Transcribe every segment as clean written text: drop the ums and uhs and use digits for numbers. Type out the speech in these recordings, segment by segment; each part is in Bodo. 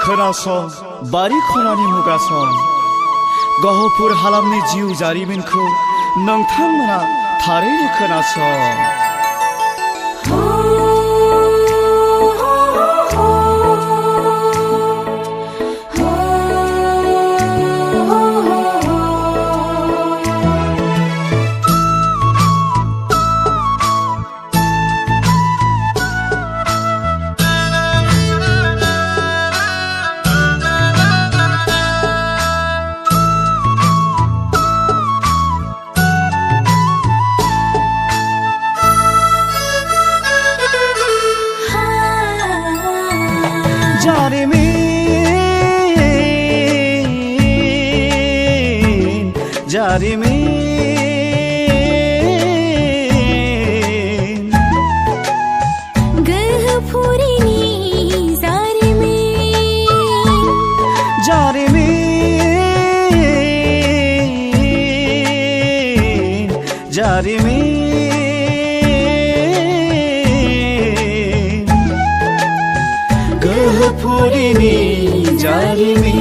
खोनासं बारि खनानि मुगासं गहपुर हालामनि जिउ जारिमिनखौ नोंथांमोना थारैनो खोनासं। जारिमिन गहपुरनि जारिमिन गहपुरनि जारिमिन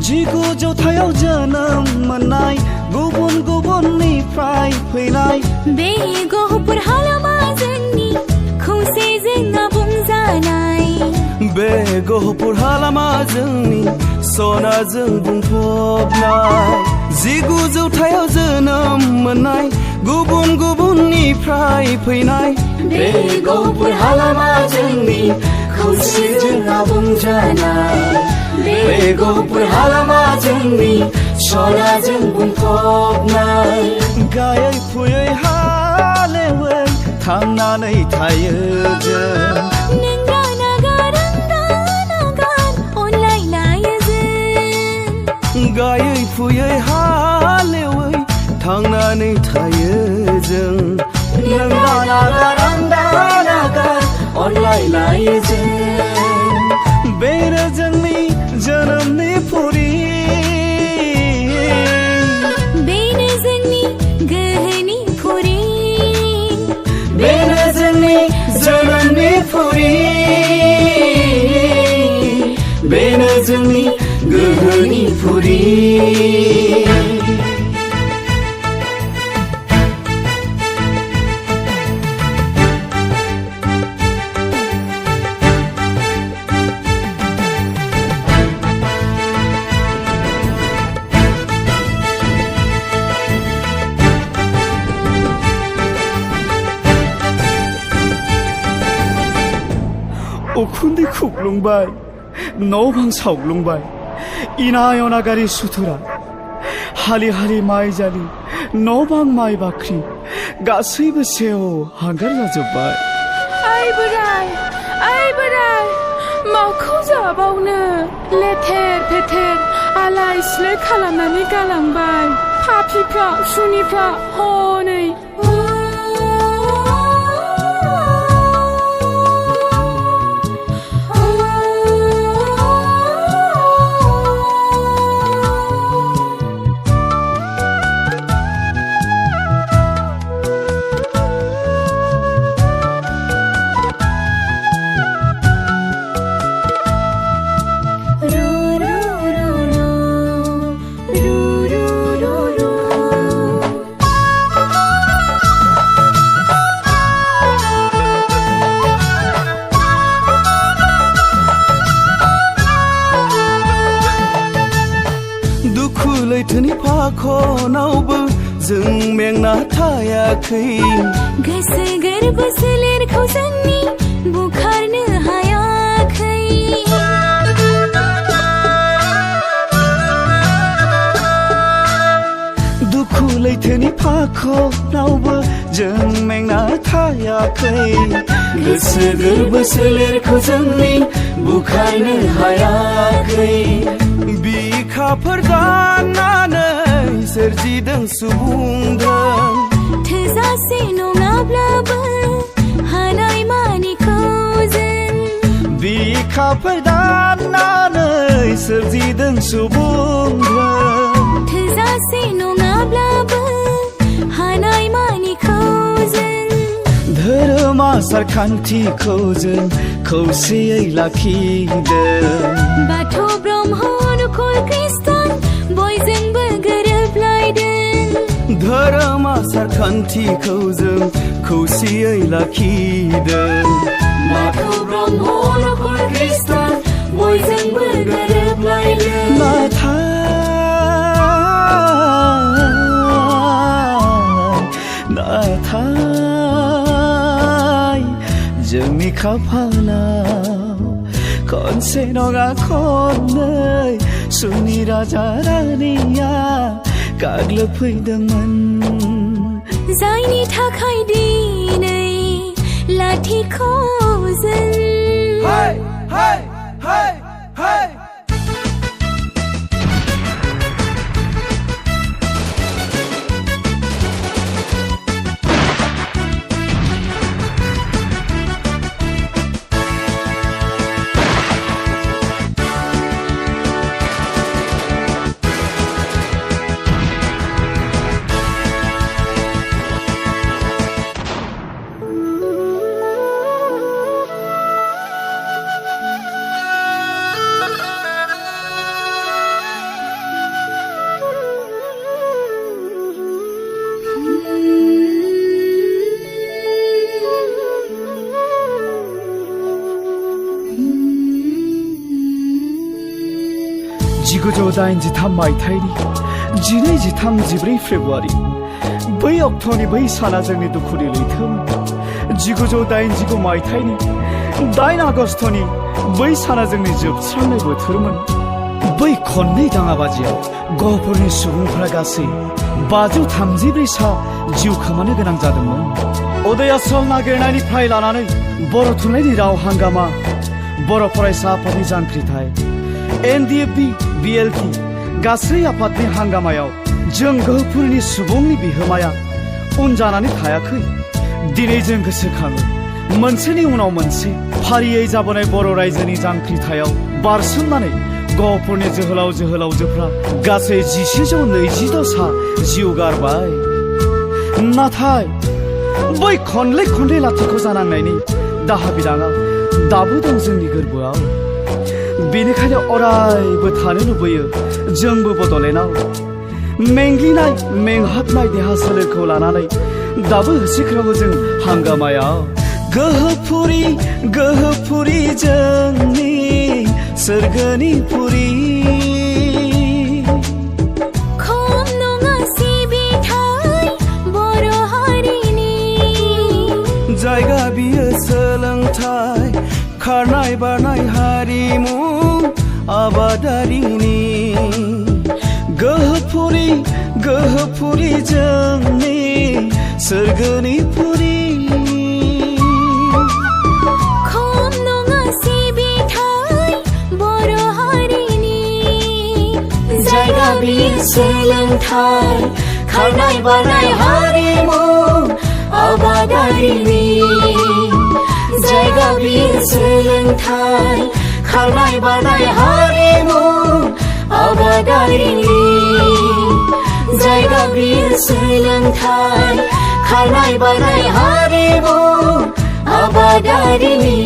जिगु जौथायाव जोनोम मोननाय गुबुन गुबुननिफ्राय फैनाय बे गहपुर हालामा जोंनि खौसेजों आबुं जानाय बे गहपुर हालामा जोंनि सनाजों बुंफबनाय जिगु जौथायाव जोनोम मोननाय गुबुन गुबुननिफ्राय फैनाय बे गहपुर हालामा जोंनि खौसेजों आबुं जानाय बे गहपुर हालामा जोंनि सनाजों बुंफबनाय गायै फुयै हालेवै थांनानै थायो जों नोंगा नागार अनलायलायो जों गायै फुयै हालेवै थांनानै थायो जों नोंगा नागार अनलायलायो जों बेनो जोंनि जोनोमनि फुरि बेनो जोंनि गोहोनि फुरि बेनो जोंनि जोनोमनि फुरि बेनो जोंनि गोहोनि फुरि उखुन्दै खुग्लुंबाय न' बां सावग्लुंबाय इनाय अनागारि सुथुरा हालि हालि माइ जालि न' बां माइ बाख्रि गासैबो सेव हांगार जाजोब्बाय। आइ बोराय माखौ जाबावनो लेथेर फेथेर आलाय सिलाय खालामनानै गालांबाय पापिफ्रा सुनिफ्रा हनै लैथोनि फाखनावबो जों मेंना थायाखै गोसो गोरबो सोलेरखौ जोंनि बुखारनो हायाखै दुखु लैथोनि फाखनावबो जों मेंना थायाखै गोसो गोरबो सोलेरखौ जोंनि बुखारनो हायाखै बिखाफोर गाननानै सोरजिदों सुबुंदों थोजासे नङाब्लाबो हानाय मानिखौ जों बिखाफोर गाननानै सोरजिदों सुबुंदों थोजासे नङाब्लाबो हानाय मानिखौ जों धोरोमा आसार खान्थिखौ जों खौसेयै लाखिदों बाथौ ब्रह्म अनुकूल खृष्टान बयजोंबो गोरोबलायदों धोरोम आसार खान्थिखौ जों खौसेयै लाखिदों बाथौ ब्रह्म अनुकूल खृष्टान बयजोंबो गोरोबलायदों नाथाय जोंनि खाफालाव खनसे नङा खननै सुनि राजा रानिया गाग्लोबफैदोंमोन जायनि थाखाय दिनै लाथिख' जों Hey! Hey! Hey! Hey! जिगुजौ 83 मायथाइनि 12-13-14 फेब्रुवारि बै अक्ट'नि बै साना जोंनि दुखुनि लैथोमोन 1989 मायथाइनि 8 आगस्तनि बै साना जोंनि जोबस्रांनाय बोथोरमोन बै खननै दाङाबाजियाव गहपुरनि सुबुंफोरा गासै 534 सा जिउ खोमानो गोनां जादोंमोन उदय आसल नागिरनायनिफ्राय लानानै बर' थुनलाइनि राव हांगामा बर' फरायसा आफादनि जांख्रिथाय NDFB BLT गासै आफादनि हांगामायाव जों गहपुरनि सुबुंनि बिहोमाया उन जानानै थायाखै दिनै जों गोसोखाङो मोनसेनि उनाव मोनसे फारियै जाबोनाय बर' रायजोनि जांख्रिथायाव बारसोमनानै गहपुरनि जोहोलाव जोहोलावजोफ्रा गासै 1122 सा जिउ गारबाय नाथाय बै खनले खनले लाथिख' जानांनायनि दाहा बिदाङा दाबो दं जोंनि गोरबोआव बेनिखायनो अरायबो थानो लुबैयो जोंबो बड'लेण्डआव मेंग्लिनाय मेंहाबनाय देहा सोलेरखौ लानानै दाबो होसिख्रावो जों हांगामायाव गोहोफुरि गोहोफुरि जोंनि सोरगोनि फुरि खम नङा सिबिथाय बर' हारिनि जायगा बियो सोलोंथाय खारनाय बारनाय हारिमु आबादारिनि गोहोफुरि गोहोफुरि जोंनि सोरगोनि फुरि खम नङा सिबिथाय बर' हारिनि जायगा बियो सोलोंथाय खारनाय बारनाय हारिमु आबादारिनि जायगा बियो सोलोंथाय खारनाय बारनाय हारिमु आबादारिनि जायगा बियो सोलोंथाय खारनाय बारनाय हारिमु आबादारिनि